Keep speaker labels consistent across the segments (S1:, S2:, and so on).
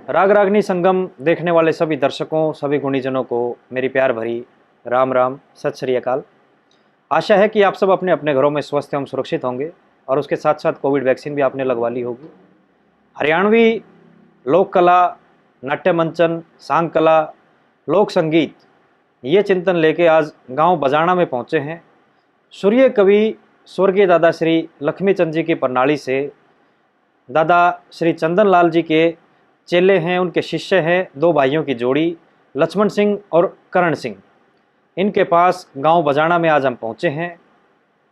S1: राग रागनी संगम देखने वाले सभी दर्शकों, सभी गुणीजनों को मेरी प्यार भरी राम राम, सत श्री अकाल। आशा है कि आप सब अपने अपने घरों में स्वस्थ एवं सुरक्षित होंगे और उसके साथ साथ कोविड वैक्सीन भी आपने लगवा ली होगी। हरियाणवी लोक कला, नाट्य मंचन, सांग कला, लोक संगीत, ये चिंतन लेके आज गांव बजाणा में पहुंचे हैं। सूर्य कवि स्वर्गीय दादा श्री लक्ष्मीचंद जी की प्रणाली से दादा श्री चंदन लाल जी के चेले हैं, उनके शिष्य हैं, दो भाइयों की जोड़ी लक्ष्मण सिंह और करण सिंह। इनके पास गांव बजाणा में आज हम पहुंचे हैं।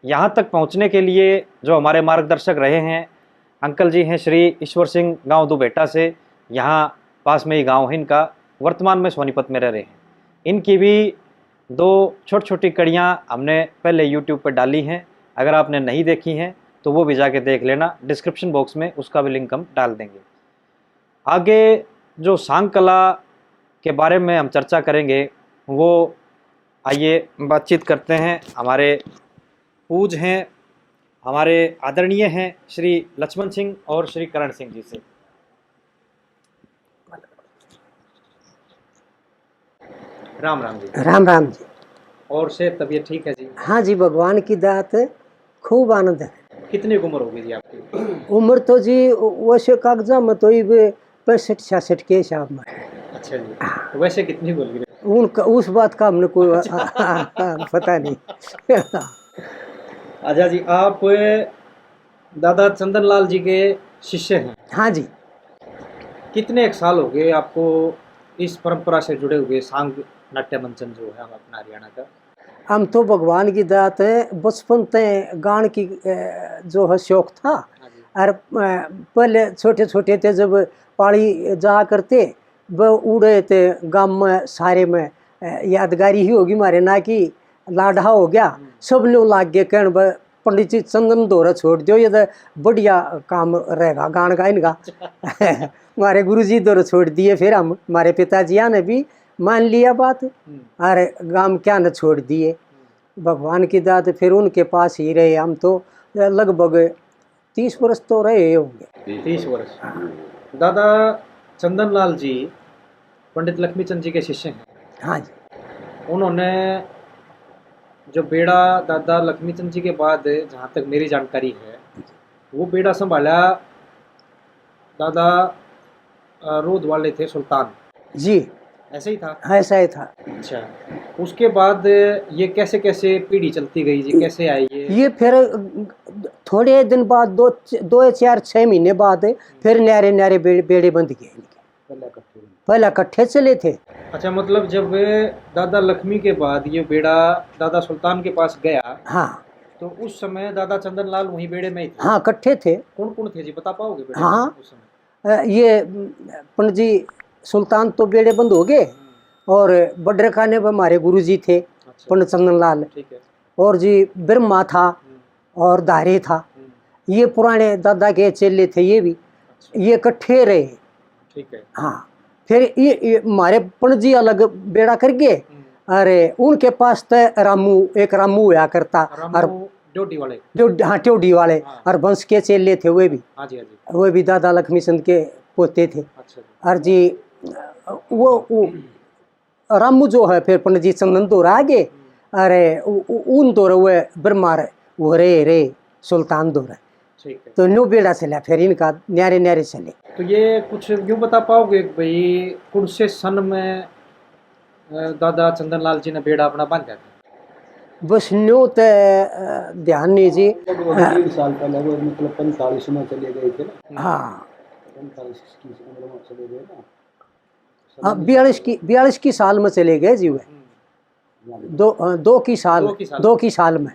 S1: यहां तक पहुंचने के लिए जो हमारे मार्गदर्शक रहे हैं अंकल जी हैं श्री ईश्वर सिंह, गांव दुबेटा से, यहाँ पास में ही गांव है इनका, वर्तमान में सोनीपत में रह रहे हैं। इनकी भी दो छोटी छोटी कड़ियाँ हमने पहले यूट्यूब पर डाली हैं, अगर आपने नहीं देखी हैं तो वो भी जाके देख लेना, डिस्क्रिप्शन बॉक्स में उसका भी लिंक हम डाल देंगे। आगे जो सांग कला के बारे में हम चर्चा करेंगे वो आइए बातचीत करते हैं। हमारे पूज हैं, हमारे आदरणीय हैं श्री लक्ष्मण सिंह और श्री करण सिंह जी से। राम राम जी।
S2: राम राम जी।
S1: और से तबीयत ठीक है जी?
S2: हाँ जी, भगवान की दात है, खूब आनंद है।
S1: कितनी उम्र होगी जी आपकी?
S2: उम्र तो जी वैसे कागजा में तो 65-66 के हिसाब में है।
S1: अच्छा जी, तो वैसे कितनी बोल रहे?
S2: उनका उस बात का हमने कोई पता नहीं।
S1: अच्छा जी, आप दादा चंदन लाल जी के शिष्य हैं?
S2: हाँ जी।
S1: कितने एक साल हो गए आपको इस परंपरा से जुड़े हुए, सांग नाट्य मंचन जो है अपना हरियाणा का?
S2: हम तो भगवान की दात है, बचपन से गान की जो है शौक था। और पहले छोटे छोटे थे जब पाड़ी जा करते वो उड़े थे गांव में सारे में, यादगारी ही होगी मारे ना कि लाडहा हो गया, सब लोग लाग गए कहने पंडित जी चंदन दोहरा छोड़ दो, ये तो बढ़िया काम रहेगा गान का इनका। हमारे गुरु जी दोहरा छोड़ दिए, फिर हम हमारे पिताजी ने भी मान लिया बात और गांव क्या न छोड़ दिए। भगवान की दात, फिर उनके पास ही रहे हम तो लगभग 30 वर्ष तो रहे होंगे।
S1: 30 वर्ष। दादा चंदन लाल जी पंडित लक्ष्मीचंद जी के शिष्य हैं।
S2: हाँ जी।
S1: उन्होंने जो बेड़ा दादा लक्ष्मीचंद जी के बाद, जहाँ तक मेरी जानकारी है, वो बेड़ा संभाला दादा रोध वाले थे सुल्तान
S2: जी।
S1: ऐसे ही था?
S2: ऐसा ही था।
S1: अच्छा, उसके बाद ये कैसे कैसे पीढ़ी चलती गई जी, कैसे आई
S2: ये फिर थोड़े दिन बाद 2-4-6 महीने बाद फिर न्यारे न्यारे बेड़े बंद गए इनके। पहले इकट्ठे चले थे।
S1: अच्छा, मतलब जब दादा लक्ष्मी के बाद ये बेड़ा दादा सुल्तान के पास गया,
S2: हाँ,
S1: तो उस समय दादा चंदन लाल वहीं बेड़े में ही थे?
S2: हाँ, इकट्ठे थे।
S1: कौन कौन थे जी, बता पाओगे बेड़े
S2: हाँ,
S1: में उस समय?
S2: ये पंडित जी सुल्तान तो बेड़े बंद हो गए और बड्रे खाने पर हमारे गुरु जी थे। अच्छा। पंडित चंदन लाल, ठीक है। और जी ब्रह्मा था और दारे था, ये पुराने दादा के चेले थे ये भी। अच्छा। ये इकट्ठे रहे। ठीक है। हाँ, फिर ये हमारे पंडित जी अलग बेड़ा कर गए। अरे उनके पास तो एक रामू हुआ करता, और
S1: ड्योटी वाले,
S2: हाँ ड्योटी वाले। हाँ। और वंश के चेले थे वे भी। हाँ जी, हाँ जी। वो भी दादा लक्ष्मीचंद के पोते थे। अच्छा। और जी वो रामू जो है फिर पंडित जी चंदन दोहरा आगे, अरे उन दोहरा हुए ब्रह्मा वो रे सुल्तान दोहरा। ठीक है। तो न्यू बेड़ा चला फिर इनका, न्यारे न्यारे चले।
S1: तो ये कुछ यूँ बता पाओगे भाई कौन से सन में दादा चंदन लाल जी ने बेड़ा अपना बांधा था?
S2: बस न्यू तो ध्यान नहीं जी।
S3: 3 साल पहले वो मतलब 45 में चले गए थे ना।
S2: हाँ,
S3: 45 की उम्र में चले गए ना।
S2: हाँ, 42 की साल में चले गए जी। वे दो की साल में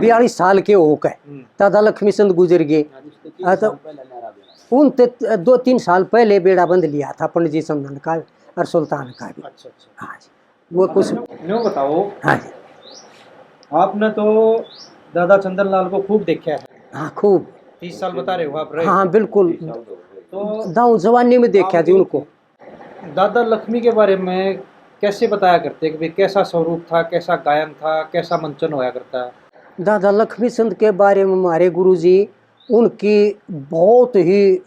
S2: 42 साल के हो गए दादा लक्ष्मीचंद गुजर गए। तो उन 2-3 साल पहले बेड़ा बंद लिया था पंडित जी चंदन का और सुल्तान का भी। अच्छा अच्छा। हाँ जी, वो कुछ
S1: न्यू बताओ।
S2: हाँ जी।
S1: आपने तो दादा चंदन लाल को खूब देखा है।
S2: हाँ, खूब।
S1: 30 साल बता रहे हो आप? रहे?
S2: हाँ बिल्कुल,
S1: तो
S2: दाऊ जवानी में देखा जी उनको।
S1: दादा लक्ष्मी के बारे में कैसे बताया करते कि भाई कैसा स्वरूप था, कैसा गायन था, कैसा मंचन होया करता है?
S2: दादा लक्ष्मीचंद के बारे में हमारे गुरुजी उनकी बहुत ही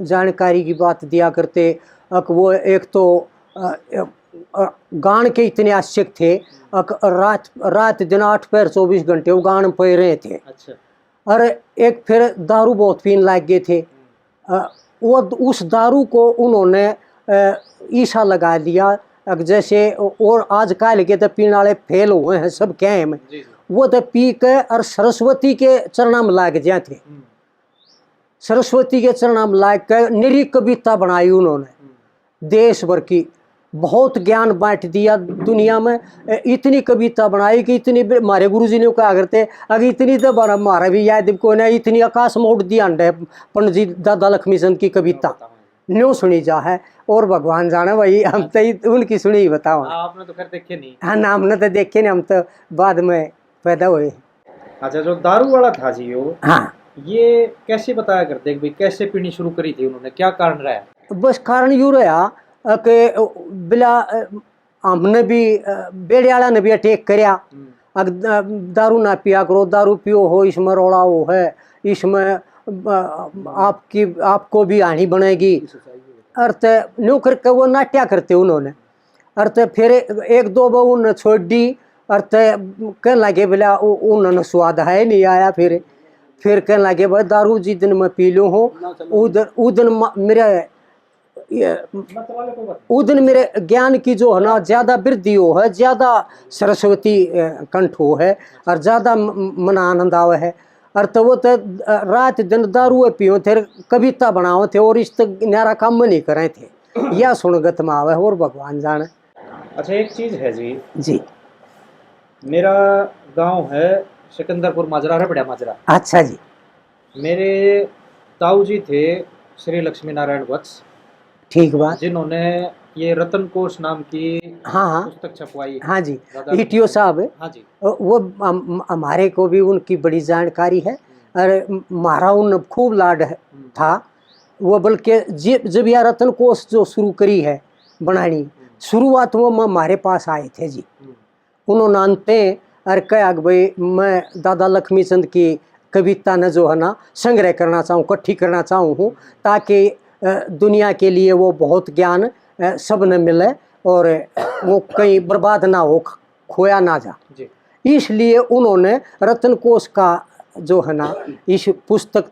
S2: जानकारी की बात दिया करते। वो एक तो गान के इतने आशिक थे, रात रात दिन 8 पैर 24 घंटे वो गान पे रहे थे।
S1: अच्छा।
S2: और एक फिर दारू बहुत पीने लग गए थे। वो उस दारू को उन्होंने ईसा लगा दिया। जैसे और आजकल के तो पीने वाले फेल हुए हैं सब क्या में, वो तो पी के और सरस्वती के चरणा में लाग जाए थे। सरस्वती के चरणा में लाग के निरी कविता बनाई उन्होंने, देश भर की बहुत ज्ञान बांट दिया दुनिया में। इतनी कविता बनाई कि इतनी हमारे गुरुजी ने कहा करते अगर इतनी तो हमारा भी याद को ना इतनी आकाश में उड़ दिया पंडित जी दादा लक्ष्मी चंद की कविता न्यू सुनी जा है। और भगवान जाने भाई, हम तो उनकी सुनी ही बताओ।
S1: आपने तो खैर देखे नहीं।
S2: हाँ ना, हमने तो देखे नहीं, हम तो बाद में पैदा हुए।
S1: अच्छा, जो दारू वाला था जी वो,
S2: हाँ,
S1: ये कैसे बताया करते भाई, कैसे पीनी शुरू करी थी उन्होंने, क्या कारण रहा?
S2: बस कारण यूँ रहा कि बिला हमने भी बेड़े वाला ने भी अटैक करया। दारू ना पिया करो, दारू पियो हो इसमें रोड़ा हो है, इसमें आपको भी हानि बनेगी। अर्थ न्यू करके वो नाट्या करते उन्होंने। अर्थ फिर एक दो बार उन्होंने छोड़ दी। अर्थ कहने लगे बोला उन्होंने स्वाद है नहीं आया। फिर कहने लगे भाई दारू जिस दिन मैं पी लूँ हो उस दिन मेरे ज्ञान की जो है ना ज़्यादा वृद्धि हो है, ज़्यादा सरस्वती कंठ हो है और ज़्यादा मन आनंद आवे है। और तो वो तो रात दिन दारू पियो थे, कविता बनाओ थे और इस तक न्यारा काम नहीं करे थे। यह सुनगत में आवे और भगवान जाने।
S1: अच्छा, एक चीज़ है
S2: जी,
S1: मेरा गांव है सिकंदरपुर माजरा, रबड़ा माजरा।
S2: अच्छा जी।
S1: मेरे ताऊ जी थे श्री लक्ष्मी नारायण वत्स,
S2: ठीक बात,
S1: जिन्होंने ये रतन कोश नाम की
S2: हाँ
S1: पुस्तक छपवाई।
S2: हाँ जी, ईटीओ साहब।
S1: हाँ जी,
S2: वो हमारे को भी उनकी बड़ी जानकारी है। और हमारा उन खूब लाड था वो। बल्कि जब यह रतन कोश जो शुरू करी है बनानी, शुरुआत वो हमारे पास आए थे जी। उन्होंने अंते और कहा कि भाई मैं दादा लक्ष्मी चंद की कविता न जो है ना संग्रह करना चाहूँ, इकट्ठी करना चाहूँ हूँ, ताकि दुनिया के लिए वो बहुत ज्ञान सब न मिले और वो कहीं बर्बाद ना हो, खोया ना जा। इसलिए उन्होंने रतन कोश का जो है ना इस पुस्तक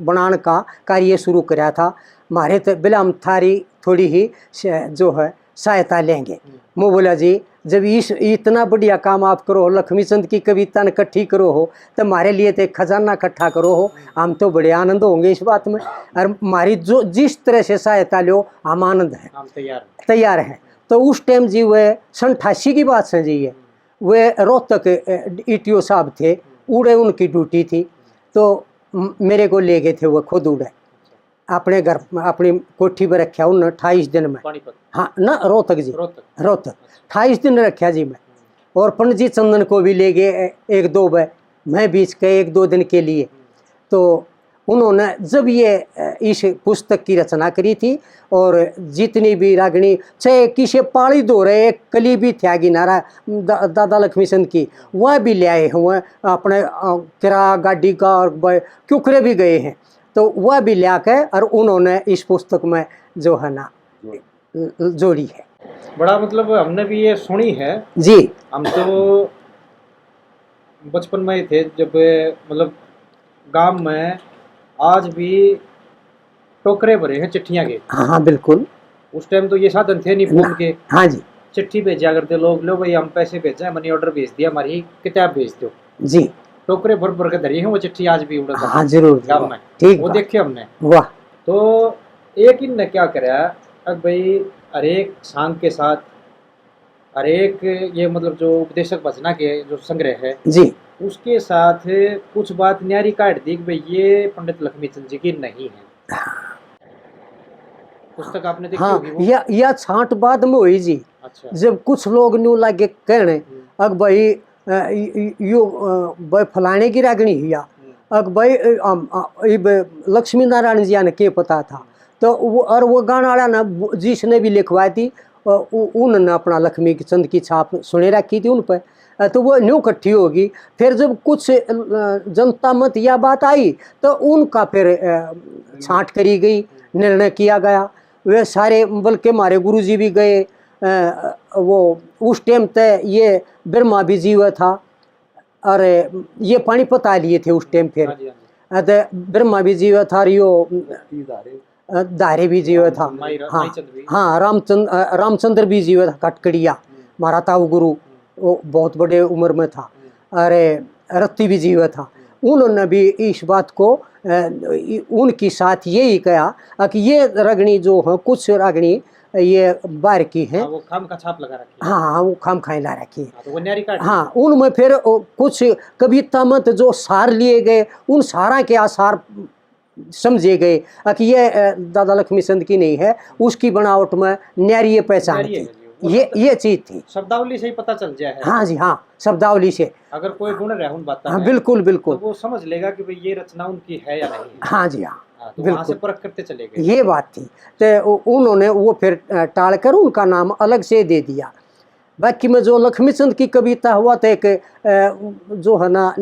S2: बनाने का कार्य शुरू कराया था। हमारे तो बिला हम थारी थोड़ी ही जो है सहायता लेंगे। मैं बोला जी जब इतना बढ़िया काम आप करो हो, लक्ष्मी चंद की कविता न इकट्ठी करो हो, तो हमारे लिए तो खजाना इकट्ठा करो हो, हम तो बड़े आनंद होंगे इस बात में। और हमारी जो जिस तरह से सहायता लो हम आनंद है, हम तैयार हैं। तो उस टाइम जी वे 88 की बात से जी है, वे रोहतक ईटीओ साहब थे, उड़े उनकी ड्यूटी थी। तो मेरे को ले गए थे, वो खुद उड़े अपने घर अपनी कोठी पर रखा उन 28 दिन में। हाँ ना, रोहतक जी, रोहतक 28 दिन रखा जी मैं। और पंडित जी चंदन को भी ले गए एक दो बार, मैं बीच के 1-2 दिन के लिए। तो उन्होंने जब ये इस पुस्तक की रचना करी थी और जितनी भी रागणी चाहे किसे पाली दो रहे, एक कली भी थी आगी नारा दादा लक्ष्मी चंद की, वह भी ले आए हुए अपने किरा गाड़ी का, और क्युकरे भी गए हैं। तो वह भी ले आके और उन्होंने इस पुस्तक में जो है ना जोड़ी है।
S1: बड़ा मतलब हमने भी ये सुनी है
S2: जी।
S1: हम तो बचपन में ही थे जब मतलब गांव में आज भी टोकरे भरे हैं चिट्ठियां के।
S2: हाँ बिल्कुल।
S1: उस टाइम तो ये साधन थे नहीं फोन के।
S2: हाँ जी।
S1: चिट्ठी भेजा करते लोग, लो भाई हम पैसे भेजे, मनी ऑर्डर भेज दिया, हमारी किताब भेज दो
S2: जी।
S1: टोकरे भर भर के धरी हैं वो चिट्ठी आज भी उड़ा।
S2: हाँ जरूर
S1: गाँव में
S2: ठीक
S1: वो देखे हमने।
S2: वाह।
S1: तो एक इनने क्या करा, अब भाई हर एक सांग के साथ हर एक ये मतलब जो उपदेशक भजना के जो संग्रह है
S2: जी, उसके
S1: साथ कुछ बात न्यारी काट दी कि भाई ये पंडित लक्ष्मी चंद जी की नहीं है। पुस्तक आपने देखी होगी वो?
S2: या छांट बाद में हुई जी। अच्छा। जब कुछ लोग न्यू लागे कहने अग भाई यो भाई फलाने की रागणी हिया, अग भाई लक्ष्मी नारायण जी ने के पता था। तो वो गाना वाला ना जिसने भी लिखवाई थी उन्होंने अपना लक्ष्मी चंद की छाप सुने रखी थी उन पर। तो वो न्यू इकट्ठी होगी। फिर जब कुछ जनता मत या बात आई तो उनका फिर छांट करी गई, निर्णय किया गया। वे सारे, बल्कि हमारे गुरुजी भी गए। वो उस टाइम तक ये ब्रह्मा भी जीव था, और ये पानीपत आ लिए थे उस टाइम। फिर
S1: हाँ जी, हाँ जी।
S2: तो ब्रह्मा भी जीव था, और यो
S3: धारे
S2: दारे भी जीव था। हाँ
S1: माईचंद भी।
S2: हाँ, रामचंद्र भी जीव था, कटकड़िया मारा था वो गुरु, वो बहुत बड़े उम्र में था। अरे रत्ती भी जीव था। उन्होंने भी इस बात को उनकी साथ यही कहा कि ये रागनी जो है, कुछ रागनी ये बाहर की है।
S1: हाँ, वो खाम का छाप लगा रखी है।
S2: हाँ हाँ, वो खाम खाई ला रखी है।
S1: हाँ, तो वो न्यारी काट दी।
S2: हाँ, उनमें फिर कुछ कविता मत जो सार लिए गए, उन सारा के आसार समझे गए कि ये दादा लक्ष्मी चंद की नहीं है, उसकी बनावट में न्यारी पहचान
S1: न्यारी है
S2: थी।
S1: जी, वो
S2: ये चीज थी।
S1: शब्दावली से ही पता चल जाए है।
S2: हाँ जी, हाँ, शब्दावली से।
S1: अगर कोई गुण रहे उन बातों
S2: हाँ
S1: में,
S2: बिल्कुल
S1: तो
S2: बिल्कुल।
S1: वो समझ लेगा कि भाई ये रचना उनकी है या नहीं है।
S2: हाँ जी, हाँ
S1: हाँ, तो वहाँ से
S2: बिल्कुल,
S1: परख करते चले गए।
S2: ये बात थी। तो उन्होंने वो फिर टाल कर उनका नाम अलग से दे दिया। बाकी में जो लक्ष्मीचंद की कविता हुआ तो एक जो है ना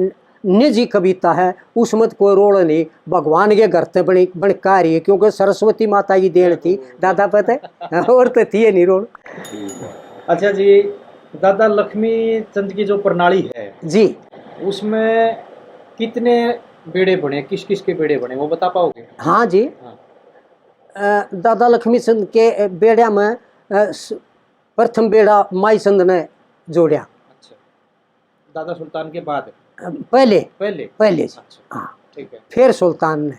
S2: निजी कविता है, उसमें तो कोई रोल नहीं, भगवान के घर से बनी बनका रही है, क्योंकि सरस्वती माता की देन थी दादा पता है, और तो थी नहीं रोल।
S1: अच्छा जी, दादा लक्ष्मी चंद की जो प्रणाली है
S2: जी
S1: उसमें कितने बेड़े बने, किस किस के बेड़े बने, वो बता पाओगे?
S2: हाँ जी।
S1: हाँ।
S2: दादा लक्ष्मीचंद के बेड़ा में प्रथम बेड़ा माईचंद ने जोड़ा।
S1: अच्छा, दादा सुल्तान के बाद?
S2: पहले
S1: पहले
S2: पहले
S1: अच्छा,
S2: हाँ,
S1: ठीक है।
S2: फिर सुल्तान ने,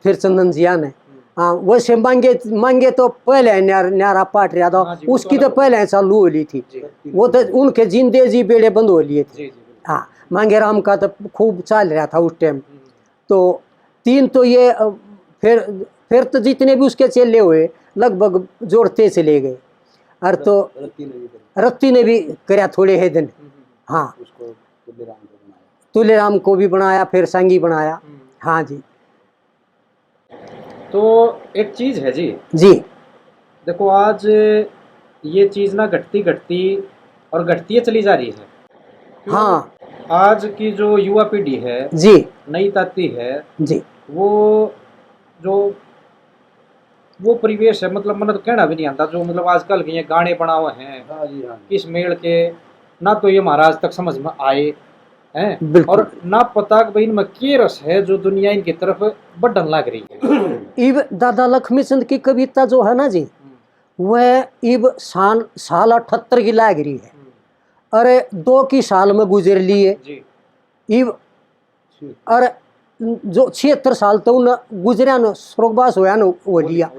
S2: फिर चंदन जिया ने।
S1: हम्म।
S2: हाँ, वैसे मांगे तो पहले न्यारा पाट रहा था,
S1: हाँ जी, वो
S2: उसकी
S1: तो
S2: तो
S1: अलग
S2: पहले चालू हो ली थी।
S1: जी
S2: वो तो उनके जिंदे जी बेड़े बंद हो लिए थे।
S1: जी बिल्कुल।
S2: हाँ, मांगे राम का तो खूब चल रहा था उस टाइम।
S1: हम्म।
S2: तो तीन तो ये फिर तो जितने भी उसके चेले हुए लगभग जोड़ते चले गए। और तो रत्ती ने भी कराया थोड़े है दिन। हाँ,
S3: उसको तुल्यराम को बनाया।
S2: तुलेराम को भी बनाया, फिर सांगी बनाया। हाँ जी।
S1: तो एक चीज है जी,
S2: जी
S1: देखो आज ये चीज ना घटती घटती और घटती चली जा रही है। क्यों?
S2: हाँ
S1: आज की जो युवा पीढ़ी है,
S2: जी
S1: नई ताती है,
S2: जी
S1: वो जो वो परिवेश है, मतलब मैंने तो कहना भी नहीं आता, जो मतलब आजकल के ये गाने बना हुए हैं
S3: हाँ जी, हाँ जी।
S1: किस मेल के, ना तो ये महाराज तक समझ में आए हैं,
S2: बिल्कुल।
S1: और ना पता कि भाई इनमें के रस है जो दुनिया इनकी तरफ बढ़न लग रही है।
S2: इब दादा लक्ष्मीचंद की कविता जो है ना जी, वह इब साल 78 की लाग रही है। अरे 2 की साल में गुजर लिए
S1: जी
S2: इब। और जो 76 साल तो उन गुजरिया न स्वर्गवास होया न वो लिया।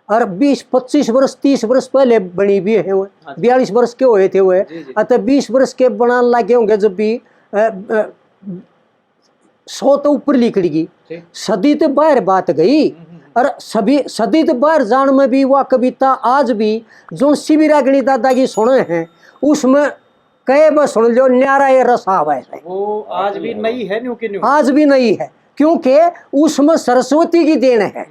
S2: और 20-25 वर्ष 30 वर्ष पहले बनी भी है वो, 42 वर्ष के हुए थे वो। अतः 20 वर्ष के बनाने लगे होंगे जब भी 100 तो ऊपर लिखड़गी। सदी तो बाहर बात गई, और सभी सदी तो बाहर जान में भी वह कविता आज भी जो शिविरागणी दादा की सुने हैं उसमें कई बार सुन लो, न्यारा ये रस आवे है।
S1: वो आज भी नई है, न्यू की न्यू।
S2: आज भी नहीं है, क्योंकि उसमें सरस्वती की देन है,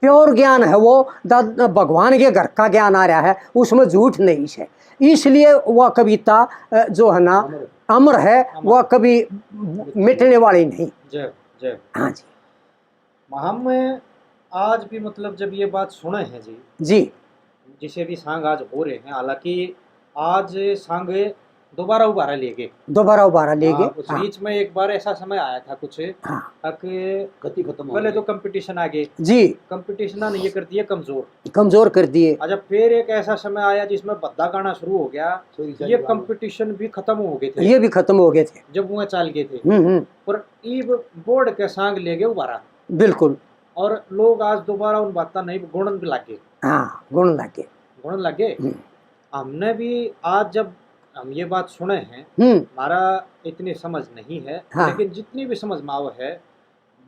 S2: प्योर ज्ञान है वो, भगवान के घर का ज्ञान आ रहा है, उसमें झूठ नहीं है। इसलिए वह कविता जो है ना अमर है, वह कभी मिटने वाली नहीं।
S1: जय जय।
S2: हाँ जी
S1: हम आज भी मतलब जब ये बात सुने हैं जी,
S2: जी
S1: जिसे भी सांग आज हो रहे हैं, हालांकि आज सांग दोबारा उबारा ले गए,
S2: दोबारा उबारा ले
S1: हाँ,
S2: गए।
S1: उस बीच में एक बार ऐसा समय आया था कुछ
S2: हाँ
S3: गति खत्म हो
S1: पहले
S3: गई।
S1: तो कंपटीशन आ गए,
S2: जी,
S1: कंपटीशन ने ये कर दिया कमजोर।
S2: कमजोर कर दिए।
S1: अच्छा, फिर एक ऐसा समय आया जिसमें भद्दा गाना शुरू हो गया,
S3: सोई
S1: ये
S3: सारी
S1: कंपटीशन भी खत्म हो गए थे,
S2: ये भी खत्म हो गए थे।
S1: जब वो चाल गए थे।
S2: हम्म।
S1: पर ईब बोर्ड के सांग ले गए उबारा,
S2: बिल्कुल।
S1: और लोग आज दोबारा उन बातें नहीं गुणन भी लागे,
S2: हाँ, गुण लगे।
S1: गुणन लगे। हमने भी आज जब हम ये बात सुने हैं, हमारा इतनी समझ नहीं है,
S2: हाँ।
S1: लेकिन जितनी भी समझ में आवे है,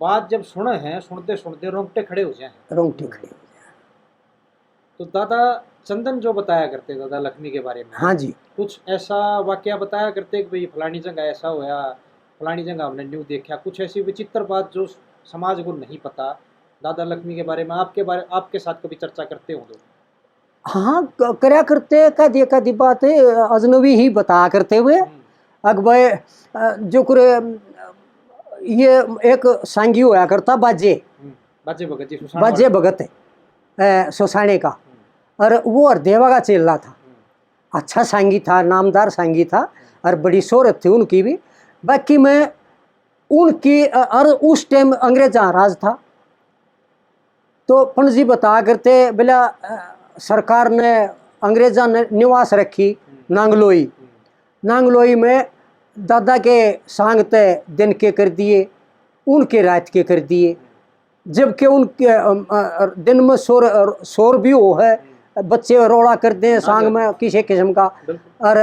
S1: बात जब सुने हैं, सुनते सुनते रोंगटे खड़े हो जाए।
S2: रोंगटे खड़े हो जाए।
S1: तो दादा चंदन जो बताया करते दादा लक्ष्मी के बारे में,
S2: हाँ जी,
S1: कुछ ऐसा वाक्य बताया करते कि भाई फलानी जगह ऐसा होया, फलानी जगह हमने न्यू देखा, कुछ ऐसी विचित्र बात जो समाज को नहीं पता दादा लक्ष्मी के बारे में, आपके साथ कभी चर्चा करते हो तो?
S2: हाँ करया करते कदी बात अजनबी ही बताया करते हुए अकबर जो करे ये एक सांगी होया करता बाजे
S1: बाजे भगत जी सुसान
S2: बाजे भगत सोसाने का, और वो हरदेवा का चेला था। अच्छा सांगी था, नामदार सांगी था, और बड़ी शोहरत थी उनकी भी। बाकी मैं उनकी और उस टाइम अंग्रेजा राज था, तो पणजी बताया करते बोला सरकार ने अंग्रेजा ने निवास रखी नांगलोई। नांगलोई में दादा के सांग तय दिन के कर दिए, उनके रात के कर दिए, जबकि उनके दिन में शोर भी हो है, बच्चे रोड़ा करते हैं सांग में किसी किस्म का। और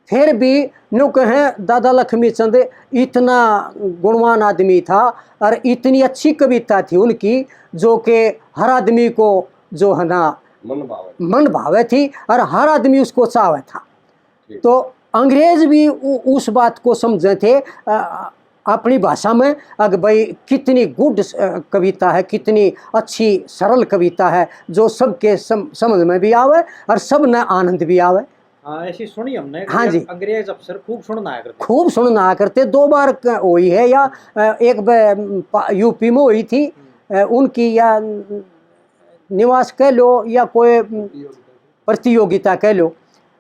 S2: फिर भी नो कहें दादा लक्ष्मी चंद इतना गुणवान आदमी था और इतनी अच्छी कविता थी उनकी जो कि हर आदमी को जो है ना मन भावे थी और हर आदमी उसको चाहे था। तो अंग्रेज भी उस बात को समझे थे अपनी भाषा में, अगर भाई कितनी गुड कविता है, कितनी अच्छी सरल कविता है जो सबके समझ में भी आवे और सब ने आनंद भी आवे।
S1: ऐसी सुनी हमने।
S2: हाँ जी,
S1: अंग्रेज अफसर खूब सुनना आया करते,
S2: खूब सुनना करते। 2 बार हुई है, या एक यूपी में हुई थी उनकी, या निवास कह लो या कोई प्रतियोगिता कह लो,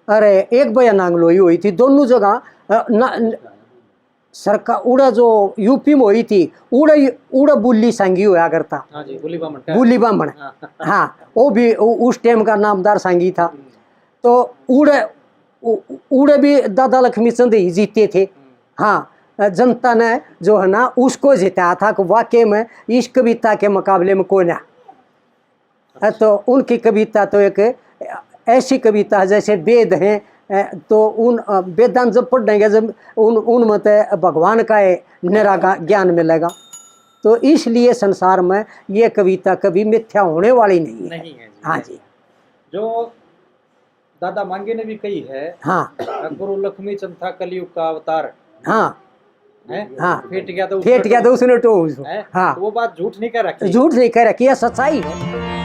S2: अरे एक बार नांगलोई हुई थी। दोनों जगह सरकार उड़ा जो यूपी में हुई थी उड़ा बुल्ली सांगी होया करता।
S1: हाँ जी,
S2: बुल्ली बामण हाँ, वो भी उस टाइम का नामदार सांगी था। तो उड़े भी दादा लक्ष्मी चंद ही जीते थे। हाँ, जनता ने जो है ना उसको जिताया था कि वाकई में इस कविता के मुकाबले में कोई ना। तो उनकी कविता तो एक ऐसी कविता है जैसे वेद हैं, तो उन वेदांत जब पढ़ेंगे जब उनमें तो भगवान का निरा ज्ञान मिलेगा। तो इसलिए संसार में ये कविता कभी मिथ्या होने वाली नहीं है जी। हाँ जी,
S1: जो दादा मांगे ने भी कही है,
S2: हाँ,
S1: गुरु लक्ष्मी चंद था कलयुग का अवतार।
S2: हाँ
S1: है?
S2: हाँ,
S1: फेट गया तो
S2: उसने तो
S1: हाँ,
S2: तो वो बात झूठ नहीं कह रखी,
S1: झूठ नहीं कह रखी,
S2: यह सच्चाई है।